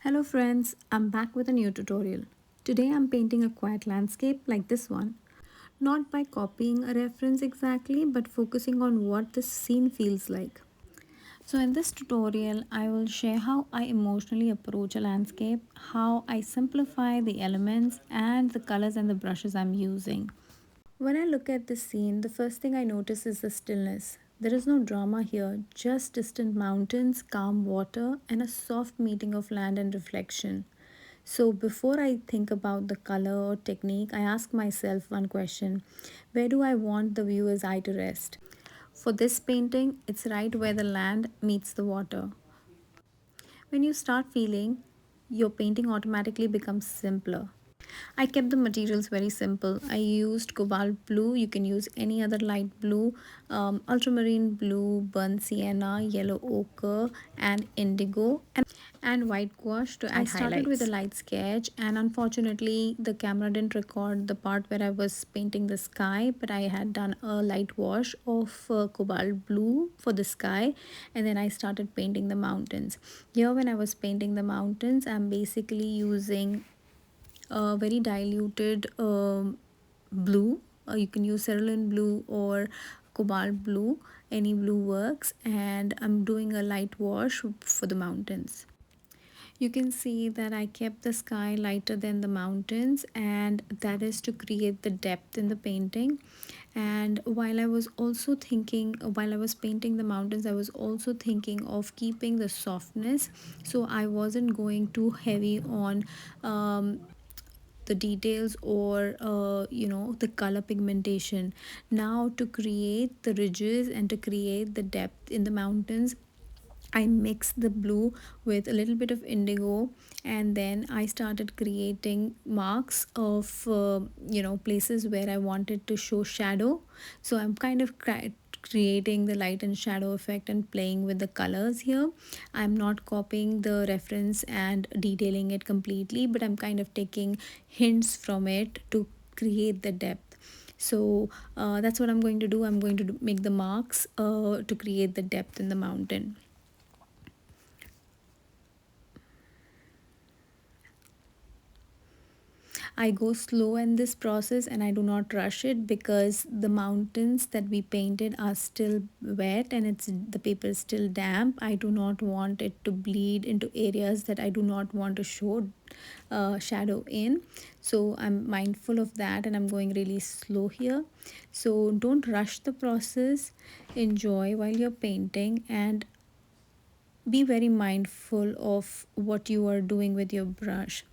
Hello friends, I'm back with a new tutorial. Today I'm painting a quiet landscape like this one. Not by copying a reference exactly, but focusing on what the scene feels like. So in this tutorial, I will share how I emotionally approach a landscape, how I simplify the elements and the colors and the brushes I'm using. When I look at the scene, the first thing I notice is the stillness. There is no drama here, just distant mountains, calm water, and a soft meeting of land and reflection. So, before I think about the color or technique, I ask myself one question: where do I want the viewer's eye to rest? For this painting, it's right where the land meets the water. When you start feeling, your painting automatically becomes simpler. I kept the materials very simple. I used cobalt blue. You can use any other light blue, ultramarine blue, burnt sienna, yellow ochre, and indigo, and white gouache to add highlights. I started with a light sketch, and unfortunately, the camera didn't record the part where I was painting the sky, but I had done a light wash of cobalt blue for the sky, and then I started painting the mountains. Here, when I was painting the mountains, I'm basically using a very diluted blue. You can use cerulean blue or cobalt blue, any blue works, and I'm doing a light wash for the mountains. You can see that I kept the sky lighter than the mountains, and that is to create the depth in the painting. And while I was painting the mountains, I was also thinking of keeping the softness, so I wasn't going too heavy on the details or the color pigmentation. Now, to create the ridges and to create the depth in the mountains, I mixed the blue with a little bit of indigo, and then I started creating marks of places where I wanted to show shadow. So I'm kind of creating the light and shadow effect and playing with the colors here. I'm not copying the reference and detailing it completely, but I'm kind of taking hints from it to create the depth. So that's what I'm going to do. I'm going to make the marks to create the depth in the mountain. I go slow in this process and I do not rush it because the mountains that we painted are still wet and the paper is still damp. I do not want it to bleed into areas that I do not want to show shadow in. So I'm mindful of that and I'm going really slow here. So don't rush the process. Enjoy while you're painting and be very mindful of what you are doing with your brush.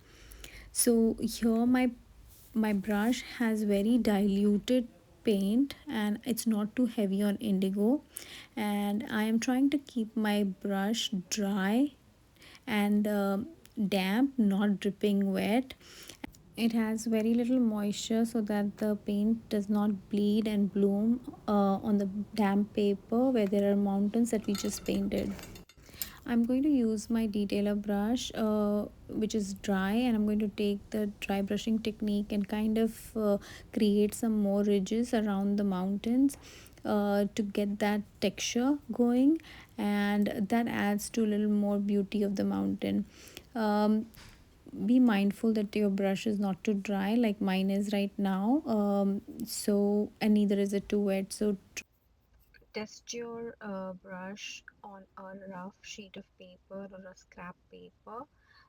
So here my brush has very diluted paint and it's not too heavy on indigo, and I am trying to keep my brush dry and damp, not dripping wet. It has very little moisture so that the paint does not bleed and bloom on the damp paper where there are mountains that we just painted. I'm going to use my detailer brush, which is dry, and I'm going to take the dry brushing technique and kind of create some more ridges around the mountains to get that texture going, and that adds to a little more beauty of the mountain. Be mindful that your brush is not too dry like mine is right now, and neither is it too wet. So test your brush on a rough sheet of paper or a scrap paper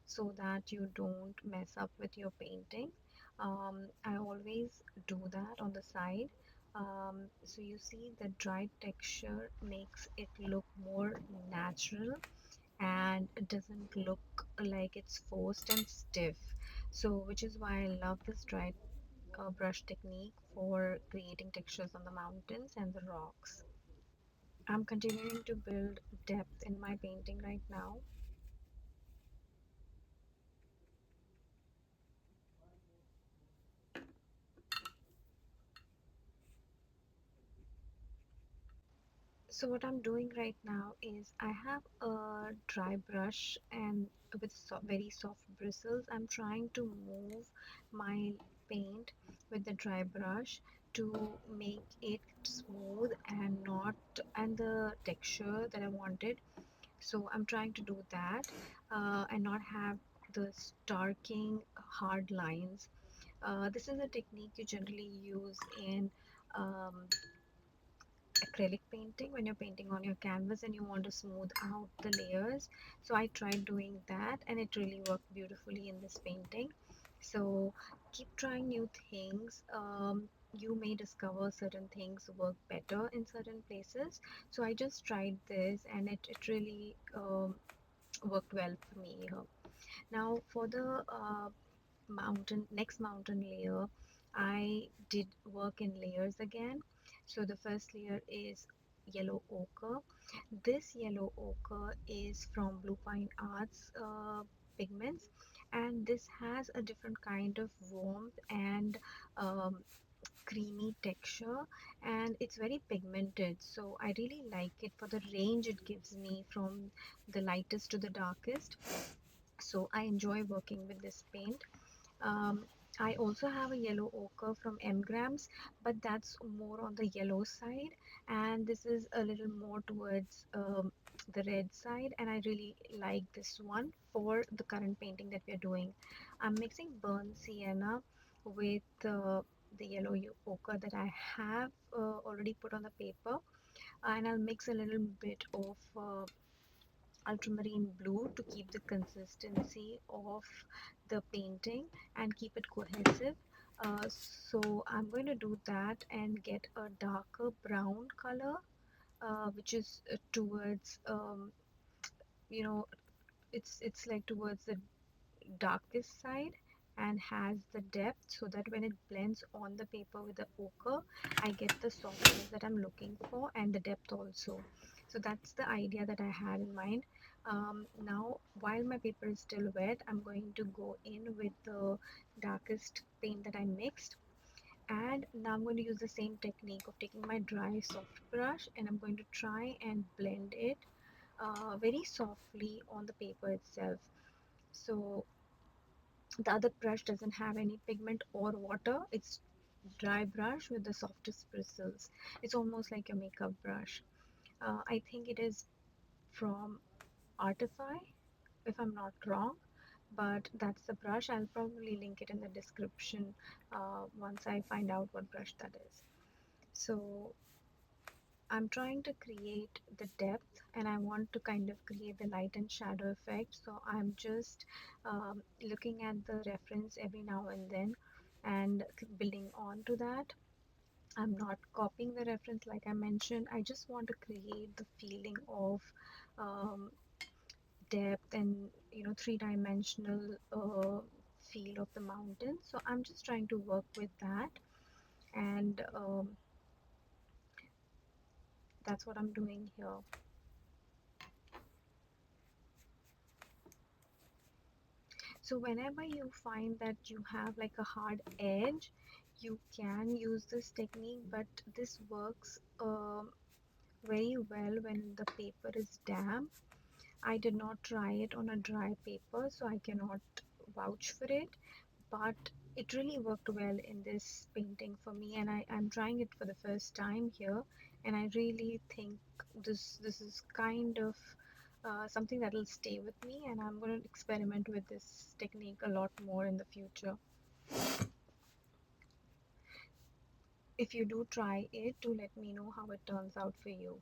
so that you don't mess up with your painting. I always do that on the side. So you see the dry texture makes it look more natural and it doesn't look like it's forced and stiff. So which is why I love this dry brush technique for creating textures on the mountains and the rocks. I'm continuing to build depth in my painting right now. So what I'm doing right now is I have a dry brush and with very soft bristles. I'm trying to move my paint with the dry brush to make it smooth and not and the texture that I wanted. So I'm trying to do that and not have the starking hard lines. This is a technique you generally use in um, acrylic painting when you're painting on your canvas and you want to smooth out the layers. So I tried doing that and it really worked beautifully in this painting. So keep trying new things. You may discover certain things work better in certain places. So I just tried this and it really worked well for me here. Now for the next mountain layer, I did work in layers again. So the first layer is yellow ochre. This yellow ochre is from Blue Pine Arts pigments, and this has a different kind of warmth and um, creamy texture, and it's very pigmented, so I really like it for the range it gives me from the lightest to the darkest. So I enjoy working with this paint. um, I also have a yellow ochre from Mgrams, but that's more on the yellow side, and this is a little more towards the red side, and I really like this one for the current painting that we are doing. I'm mixing burnt sienna with the yellow ochre that I have already put on the paper, and I'll mix a little bit of ultramarine blue to keep the consistency of the painting and keep it cohesive. So I'm going to do that and get a darker brown color, which is towards you know it's like towards the darkest side and has the depth, so that when it blends on the paper with the ochre, I get the softness that I'm looking for and the depth also. So that's the idea that I had in mind. Now while my paper is still wet, I'm going to go in with the darkest paint that I mixed, and now I'm going to use the same technique of taking my dry soft brush and I'm going to try and blend it very softly on the paper itself. So the other brush doesn't have any pigment or water. It's dry brush with the softest bristles. It's almost like a makeup brush. I think it is from Artify, if I'm not wrong. But that's the brush. I'll probably link it in the description once I find out what brush that is. So I'm trying to create the depth and I want to kind of create the light and shadow effect. So I'm just looking at the reference every now and then and building on to that. I'm not copying the reference like I mentioned. I just want to create the feeling of um, depth and three-dimensional feel of the mountain. So I'm just trying to work with that, and that's what I'm doing here. So whenever you find that you have like a hard edge, you can use this technique, but this works very well when the paper is damp. I did not try it on a dry paper, so I cannot vouch for it, but it really worked well in this painting for me, and I'm trying it for the first time here, and I really think this is kind of something that will stay with me, and I'm going to experiment with this technique a lot more in the future. If you do try it, do let me know how it turns out for you.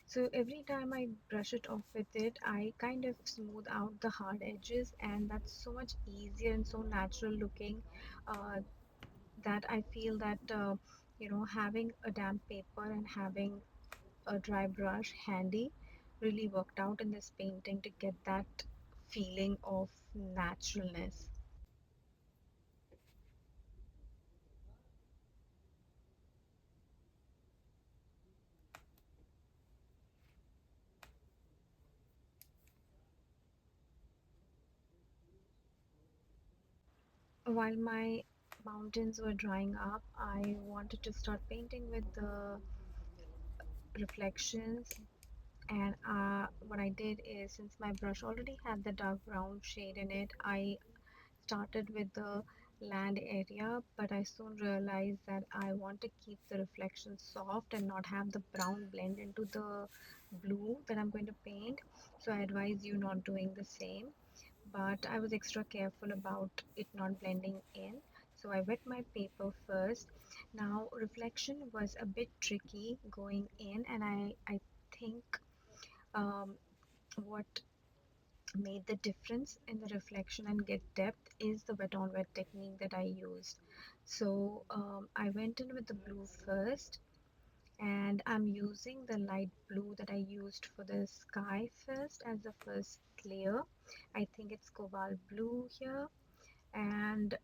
So every time I brush it off with it, I kind of smooth out the hard edges, and that's so much easier and so natural looking, uh, that I feel that having a damp paper and having a dry brush handy really worked out in this painting to get that feeling of naturalness. While my mountains were drying up, I wanted to start painting with the reflections, and what I did is, since my brush already had the dark brown shade in it, I started with the land area, but I soon realized that I want to keep the reflection soft and not have the brown blend into the blue that I'm going to paint. So I advise you not doing the same, but I was extra careful about it not blending in. So I wet my paper first. Now reflection was a bit tricky going in, and I think um, what made the difference in the reflection and get depth is the wet on wet technique that I used. So I went in with the blue first, and I'm using the light blue that I used for the sky first as the first layer. I think it's cobalt blue here, and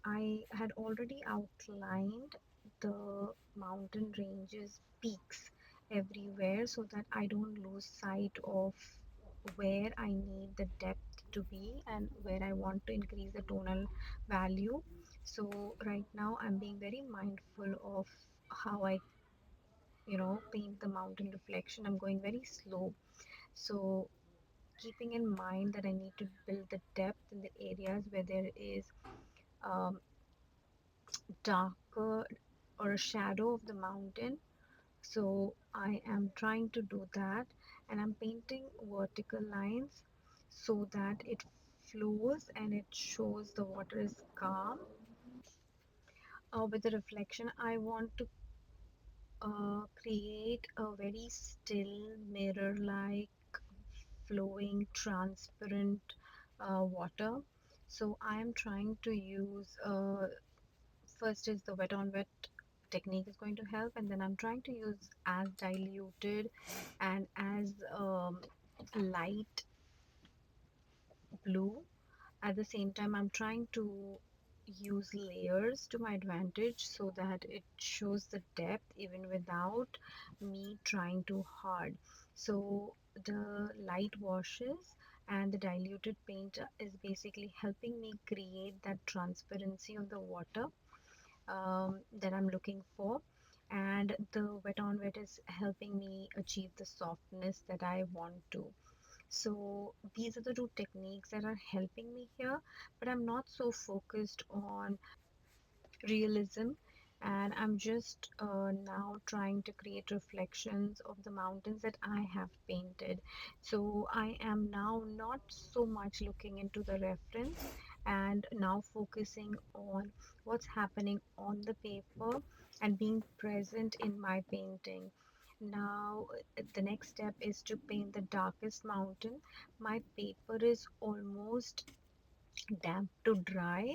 I had already outlined the mountain ranges peaks everywhere so that I don't lose sight of where I need the depth to be and where I want to increase the tonal value. So right now I'm being very mindful of how I paint the mountain reflection. I'm going very slow. So keeping in mind that I need to build the depth in the areas where there is um, darker or a shadow of the mountain. So I am trying to do that, and I'm painting vertical lines so that it flows and it shows the water is calm. With the reflection, I want to create a very still mirror like flowing transparent water. So I am trying to use first is the wet on wet technique is going to help, and then I'm trying to use as diluted and as light blue. At the same time, I'm trying to use layers to my advantage so that it shows the depth even without me trying too hard. So the light washes and the diluted paint is basically helping me create that transparency of the water that I'm looking for, and the wet on wet is helping me achieve the softness that I want to. So these are the two techniques that are helping me here, but I'm not so focused on realism, and I'm just now trying to create reflections of the mountains that I have painted. So I am now not so much looking into the reference and now focusing on what's happening on the paper and being present in my painting. Now the next step is to paint the darkest mountain. My paper is almost damp to dry,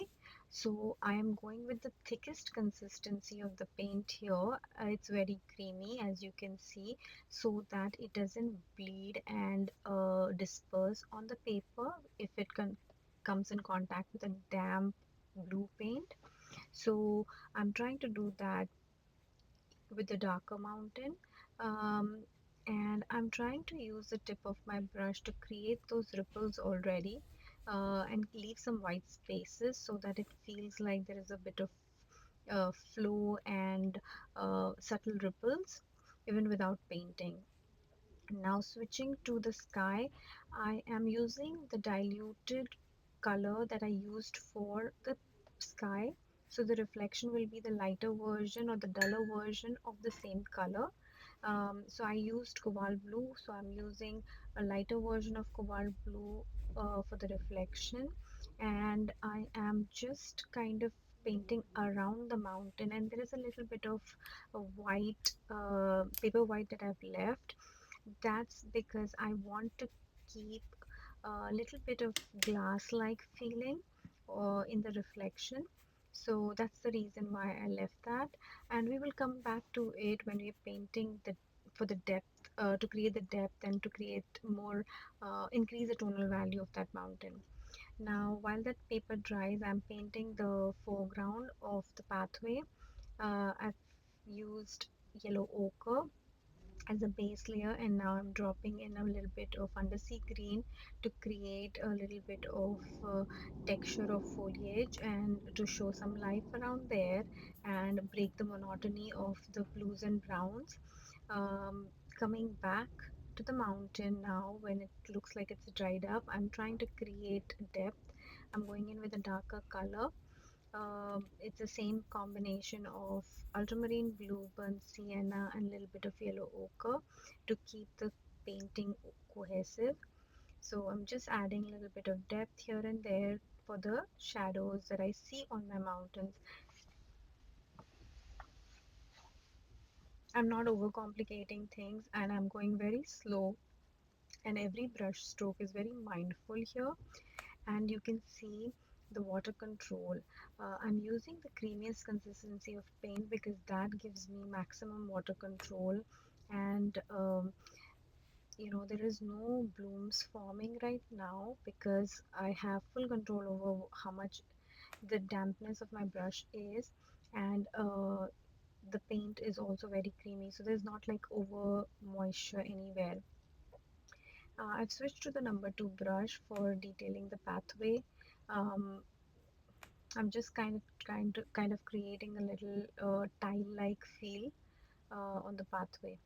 so I am going with the thickest consistency of the paint here. It's very creamy, as you can see, so that it doesn't bleed and disperse on the paper if it comes in contact with a damp blue paint. So I'm trying to do that with the darker mountain, um, and I'm trying to use the tip of my brush to create those ripples already, and leave some white spaces so that it feels like there is a bit of flow and subtle ripples even without painting. Now switching to the sky, I am using the diluted color that I used for the sky. So the reflection will be the lighter version or the duller version of the same color. So I used cobalt blue, so I'm using a lighter version of cobalt blue for the reflection, and I am just kind of painting around the mountain, and there is a little bit of a white paper white that I've left. That's because I want to keep a little bit of glass-like feeling in the reflection. So that's the reason why I left that. And we will come back to it when we're painting the for the depth, to create the depth and to create more, increase the tonal value of that mountain. Now, while that paper dries, I'm painting the foreground of the pathway. I've used yellow ochre as a base layer, and now I'm dropping in a little bit of undersea green to create a little bit of texture of foliage and to show some life around there and break the monotony of the blues and browns. Coming back to the mountain now, when it looks like it's dried up, I'm trying to create depth I'm going in with a darker color. It's the same combination of ultramarine blue, burnt sienna, and a little bit of yellow ochre to keep the painting cohesive. So I'm just adding a little bit of depth here and there for the shadows that I see on my mountains. I'm not overcomplicating things and I'm going very slow, and every brush stroke is very mindful here. And you can see the water control. I'm using the creamiest consistency of paint because that gives me maximum water control. And there is no blooms forming right now because I have full control over how much the dampness of my brush is. And the paint is also very creamy, so there's not like over moisture anywhere. I've switched to the number 2 brush for detailing the pathway. um, I'm just kind of creating a little tile-like feel on the pathway.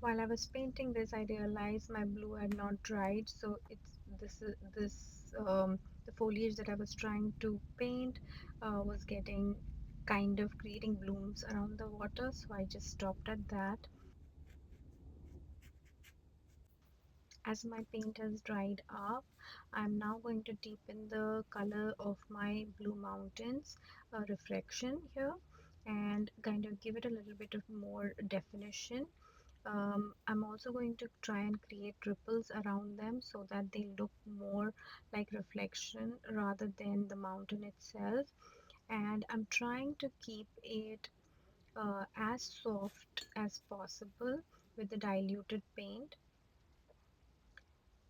While I was painting this, I realized my blue had not dried, so it's this the foliage that I was trying to paint was getting kind of creating blooms around the water, so I just stopped at that. As my paint has dried up, I'm now going to deepen the color of my blue mountains reflection here and kind of give it a little bit of more definition. I'm also going to try and create ripples around them so that they look more like reflection rather than the mountain itself. And I'm trying to keep it as soft as possible with the diluted paint.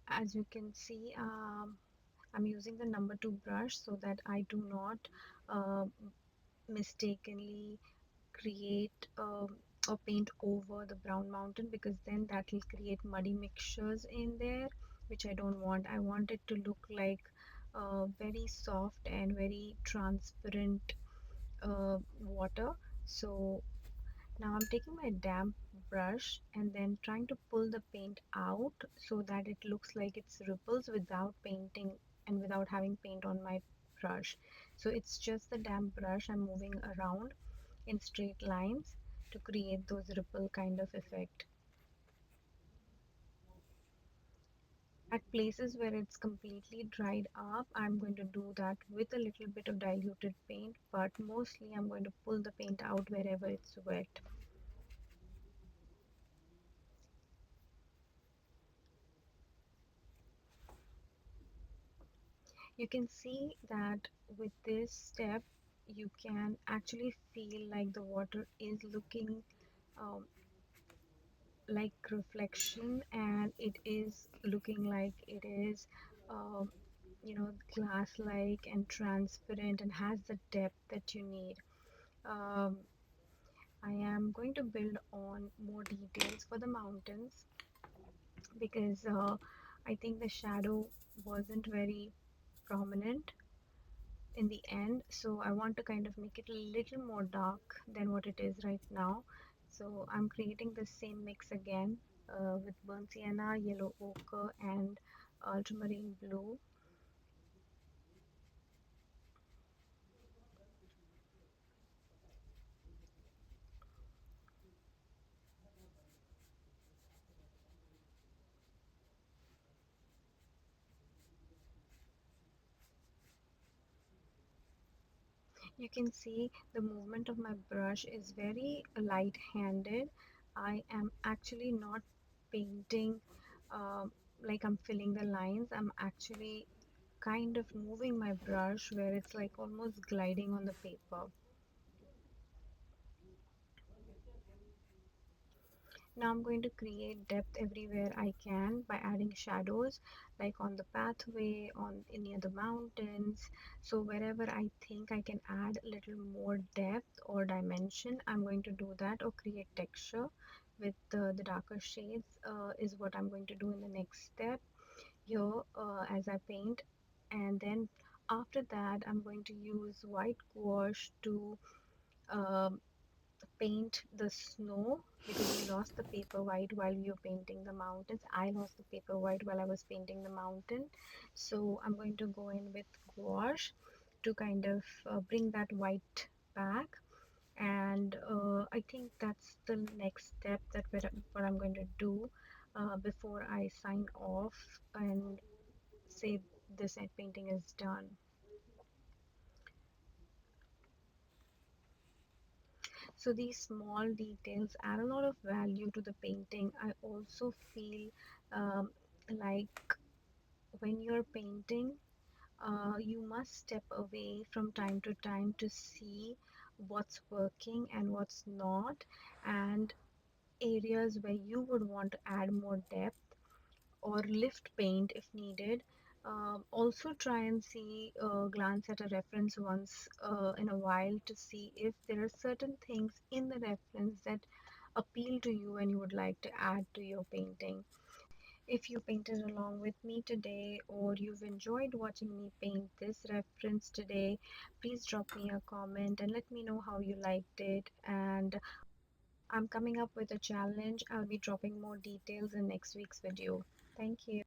As you can see, I'm using the number 2 brush so that I do not uh, mistakenly create or paint over the brown mountain, because then that will create muddy mixtures in there, which I don't want. I want it to look like very soft and very transparent water. So now I'm taking my damp brush and then trying to pull the paint out so that it looks like it's ripples without painting and without having paint on my brush. So it's just the damp brush I'm moving around in straight lines to create those ripple kind of effect. At places where it's completely dried up, I'm going to do that with a little bit of diluted paint, but mostly I'm going to pull the paint out wherever it's wet. You can see that with this step, you can actually feel like the water is looking um, like reflection, and it is looking like it is um, glass like and transparent and has the depth that you need. um, I am going to build on more details for the mountains because I think the shadow wasn't very prominent in the end, so I want to kind of make it a little more dark than what it is right now. So I'm creating the same mix again with burnt sienna, yellow ochre, and ultramarine blue. You can see the movement of my brush is very light-handed. I am actually not painting um like I'm filling the lines. I'm actually kind of moving my brush where it's like almost gliding on the paper. Now I'm going to create depth everywhere I can by adding shadows, like on the pathway, on any of the mountains. So wherever I think I can add a little more depth or dimension, I'm going to do that, or create texture with the darker shades is what I'm going to do in the next step here as I paint. And then after that, I'm going to use white gouache to um, paint the snow because we lost the paper white while we were painting the mountains. I lost the paper white while I was painting the mountain. So I'm going to go in with gouache to kind of bring that white back. And I think that's the next step that what I'm going to do before I sign off and say this painting is done. So these small details add a lot of value to the painting. I also feel um, like when you're painting, you must step away from time to time to see what's working and what's not, and areas where you would want to add more depth or lift paint if needed. Also try and see, glance at a reference once in a while to see if there are certain things in the reference that appeal to you and you would like to add to your painting. If you painted along with me today or you've enjoyed watching me paint this reference today, please drop me a comment and let me know how you liked it. And I'm coming up with a challenge. I'll be dropping more details in next week's video. Thank you.